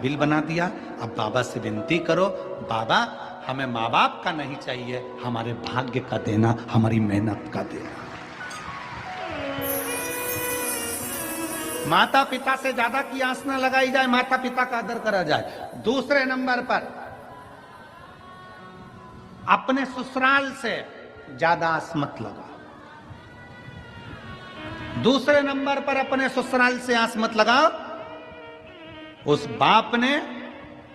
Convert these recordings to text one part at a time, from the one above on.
Bill बना दिया। अब बाबा से विनती करो, बाबा हमें माँ बाप का नहीं चाहिए, हमारे भाग्य का देना, हमारी मेहनत का देना। माता पिता से ज्यादा की आस न लगाई जाए, माता पिता का आदर करा जाए। दूसरे नंबर पर अपने ससुराल से ज्यादा आस मत लगा। दूसरे नंबर पर अपने ससुराल से आस मत लगाओ। उस बाप ने,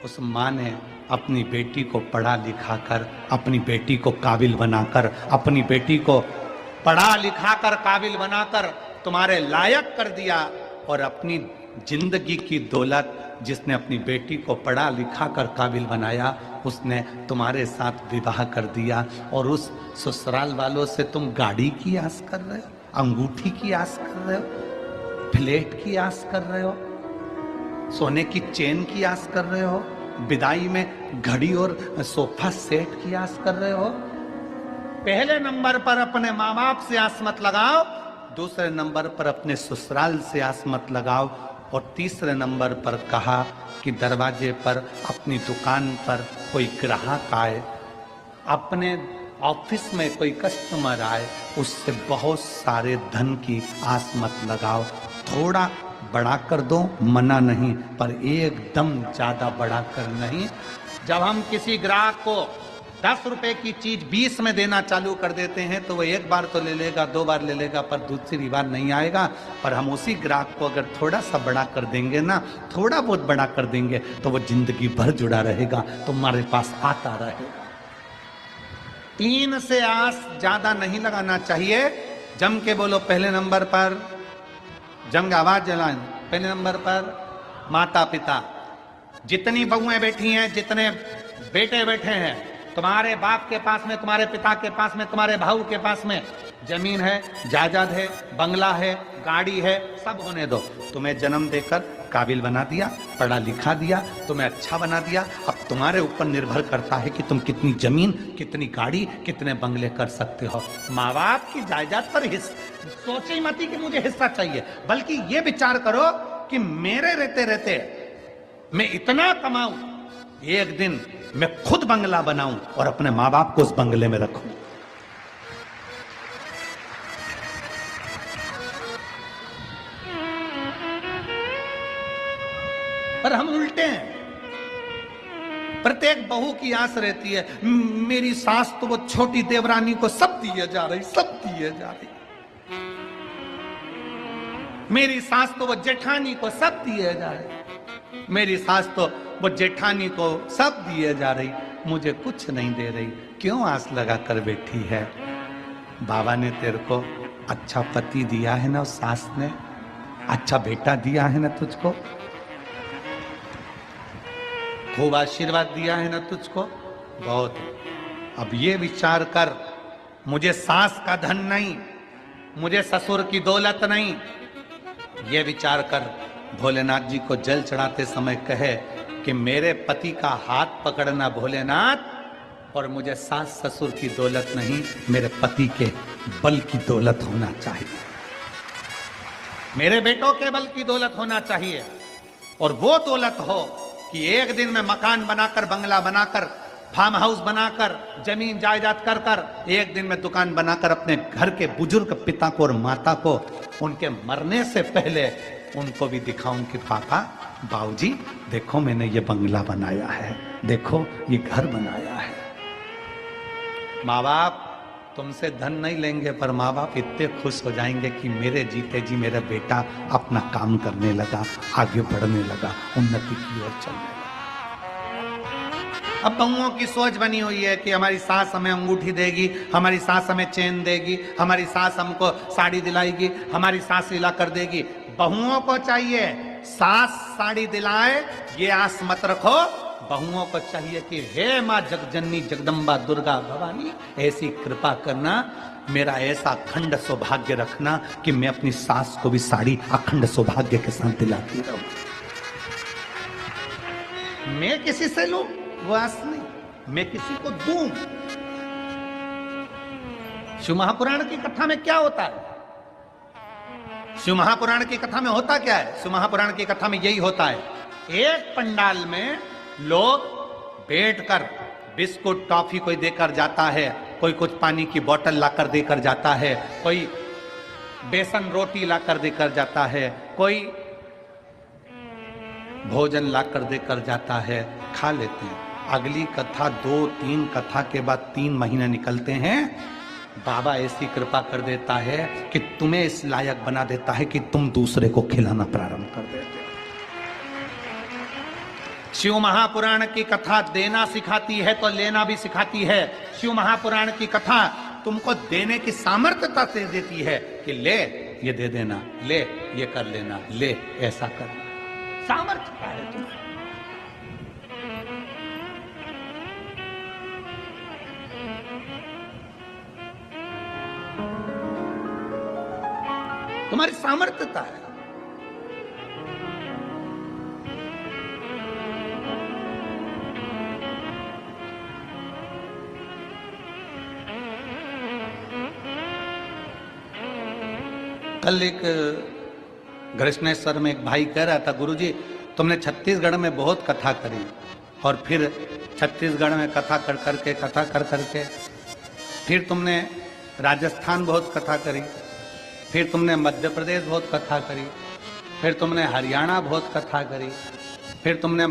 उस मां ने अपनी बेटी को पढ़ा लिखा कर, अपनी बेटी को काबिल बनाकर, अपनी बेटी को पढ़ा लिखा कर काबिल बनाकर तुम्हारे लायक कर दिया, और अपनी जिंदगी की दौलत जिसने अपनी बेटी को पढ़ा लिखा कर काबिल बनाया, उसने तुम्हारे साथ विवाह कर दिया। और उस ससुराल वालों से तुम गाड़ी की आस कर रहे हो, अंगूठी की आस कर रहे हो, फ्लैट की आस कर रहे हो, सोने की चेन की आस कर रहे हो, विदाई में घड़ी और सोफा सेट की आस कर रहे हो। पहले नंबर पर अपने माँ बाप से आस मत लगाओ, दूसरे नंबर पर अपने ससुराल से आस मत लगाओ, और तीसरे नंबर पर कहा कि दरवाजे पर, अपनी दुकान पर कोई ग्राहक आए, अपने ऑफिस में कोई कस्टमर आए, उससे बहुत सारे धन की आस मत लगाओ। थोड़ा बड़ा कर दो, मना नहीं, पर एकदम ज्यादा बड़ा कर नहीं। जब हम किसी ग्राहक को 10 रुपए की चीज 20 में देना चालू कर देते हैं तो वो एक बार तो ले लेगा, 2 बार ले लेगा, पर दूसरी बार नहीं आएगा। पर हम उसी ग्राहक को अगर थोड़ा सा बड़ा कर देंगे ना, थोड़ा बहुत बड़ा कर देंगे, तो वो जिंदगी भर जुड़ा रहेगा, तुम्हारे पास आता रहेगा। 3 से आस ज्यादा नहीं लगाना चाहिए। जम के बोलो पहले नंबर पर, जम के आवाज जलाएं। पहले नंबर पर माता पिता। जितनी बहुएं बैठी हैं, जितने बेटे बैठे हैं, तुम्हारे बाप के पास में, तुम्हारे पिता के पास में, तुम्हारे भाऊ के पास में जमीन है, जायदाद है, बंगला है, गाड़ी है, सब होने दो। तुम्हें जन्म देकर काबिल बना दिया, पढ़ा लिखा दिया, तुम्हें अच्छा बना दिया। अब तुम्हारे ऊपर निर्भर करता है कि तुम कितनी जमीन, कितनी गाड़ी, कितने बंगले कर सकते हो। माँ बाप की जायदाद पर सोचे ही मत कि मुझे हिस्सा चाहिए, बल्कि ये विचार करो कि मेरे रहते रहते मैं इतना कमाऊं, एक दिन मैं खुद बंगला बनाऊं और अपने माँ बाप को उस बंगले में रखूं। पर हम उल्टे हैं। प्रत्येक बहू की आस रहती है, मेरी सास तो वो छोटी देवरानी को सब दिए जा रही, सब दिए जा रही, मेरी सास तो वो जेठानी को सब दिए जा रही, मेरी सास तो वो जेठानी को सब दिए जा रही, मुझे कुछ नहीं दे रही। क्यों आस लगा कर बैठी है? बाबा ने तेरे को अच्छा पति दिया है ना, उस सास ने अच्छा बेटा दिया है ना तुझको, खूब आशीर्वाद दिया है ना तुझको, बहुत। अब ये विचार कर, मुझे सास का धन नहीं, मुझे ससुर की दौलत नहीं, ये विचार कर भोलेनाथ जी को जल चढ़ाते समय कहे कि मेरे पति का हाथ पकड़ना भोलेनाथ, और मुझे सास ससुर की दौलत नहीं, मेरे पति के बल की दौलत होना चाहिए, मेरे बेटों के बल की दौलत होना चाहिए। और वो दौलत हो कि एक दिन में मकान बनाकर, बंगला बनाकर, फार्म हाउस बनाकर, जमीन जायदाद कर कर, एक दिन में दुकान बनाकर अपने घर के बुजुर्ग पिता को और माता को उनके मरने से पहले उनको भी दिखाऊं कि पापा, बाबूजी, देखो मैंने ये बंगला बनाया है, देखो ये घर बनाया है। माँ बाप तुमसे धन नहीं लेंगे, पर माँ बाप इतने खुश हो जाएंगे कि मेरे जीते जी मेरा बेटा अपना काम करने लगा, आगे बढ़ने लगा, उन्नति की ओर चलने लगा। अब बहुओं की सोच बनी हुई है कि हमारी सास हमें अंगूठी देगी, हमारी सास हमें चेन देगी, हमारी सास हमको साड़ी दिलाएगी, हमारी सास लीला कर देगी। बहुओं को चाहिए सास साड़ी दिलाए, ये आस मत रखो। बहुओं को चाहिए कि हे माँ जगजननी जगदम्बा दुर्गा भवानी, ऐसी कृपा करना, मेरा ऐसा अखंड सौभाग्य रखना कि मैं अपनी सास को भी साड़ी अखंड सौभाग्य के साथ दिलाती रहूं। मैं किसी से लूं वो आस नहीं, मैं किसी को दूं। शिव महापुराण की कथा में क्या होता है? शिव महापुराण की कथा में होता क्या है? शिव महापुराण की कथा में यही होता है एक पंडाल में लोग बैठकर बिस्कुट टॉफी कोई देकर जाता है, कोई कुछ पानी की बोतल लाकर देकर जाता है, कोई बेसन रोटी लाकर देकर जाता है, कोई भोजन लाकर देकर जाता है, खा लेते हैं। अगली कथा 2-3 कथा के बाद 3 महीने निकलते हैं, बाबा ऐसी कृपा कर देता है कि तुम्हें इस लायक बना देता है कि तुम दूसरे को खिलाना प्रारंभ कर देते हो। शिव महापुराण की कथा देना सिखाती है तो लेना भी सिखाती है। शिव महापुराण की कथा तुमको देने की सामर्थ्यता से देती है कि ले ये दे देना, ले ये कर लेना, ले ऐसा कर, सामर्थ्य है तुम्हें। तुम्हारी सामर्थ्यता है। कल एक घृष्णेश्वर में एक भाई कह रहा था, गुरुजी तुमने छत्तीसगढ़ में बहुत कथा करी और फिर छत्तीसगढ़ में कथा कर करके फिर तुमने राजस्थान बहुत कथा करी, फिर तुमने मध्य प्रदेश बहुत कथा करी, फिर तुमने हरियाणा बहुत कथा करी, फिर तुमने